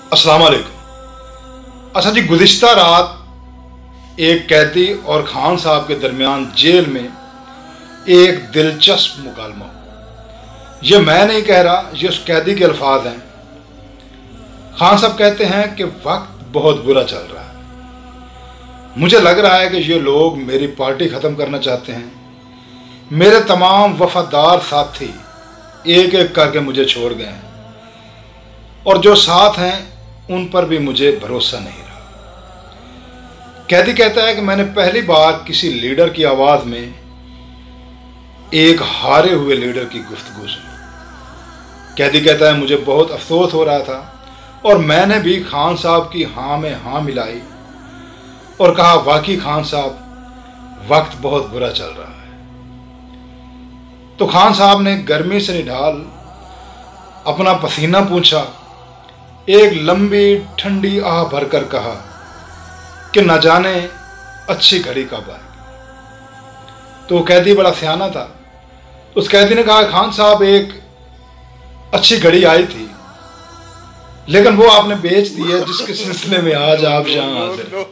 अस्सलाम वालेकुम। अच्छा जी, गुज़िश्ता रात एक कैदी और खान साहब के दरमियान जेल में एक दिलचस्प मुकालमा हुआ। ये मैं नहीं कह रहा, ये उस कैदी के अल्फाज हैं। खान साहब कहते हैं कि वक्त बहुत बुरा चल रहा है। मुझे लग रहा है कि ये लोग मेरी पार्टी ख़त्म करना चाहते हैं। मेरे तमाम वफादार साथी एक एक करके मुझे छोड़ गए हैं और जो साथ हैं उन पर भी मुझे भरोसा नहीं रहा। कैदी कहता है कि मैंने पहली बार किसी लीडर की आवाज़ में एक हारे हुए लीडर की गुफ्तगू सुनी। कैदी कहता है मुझे बहुत अफसोस हो रहा था और मैंने भी खान साहब की हाँ में हाँ मिलाई और कहा, वाकई खान साहब वक्त बहुत बुरा चल रहा है। तो खान साहब ने गर्मी से निढाल अपना पसीना पूंछा, एक लंबी ठंडी आह भरकर कहा कि न जाने अच्छी घड़ी कब आएगी। तो कैदी बड़ा सियाना था। उस कैदी ने कहा, खान साहब एक अच्छी घड़ी आई थी लेकिन वो आपने बेच दी है, जिसके सिलसिले में आज आप यहाँ हाजिर हैं।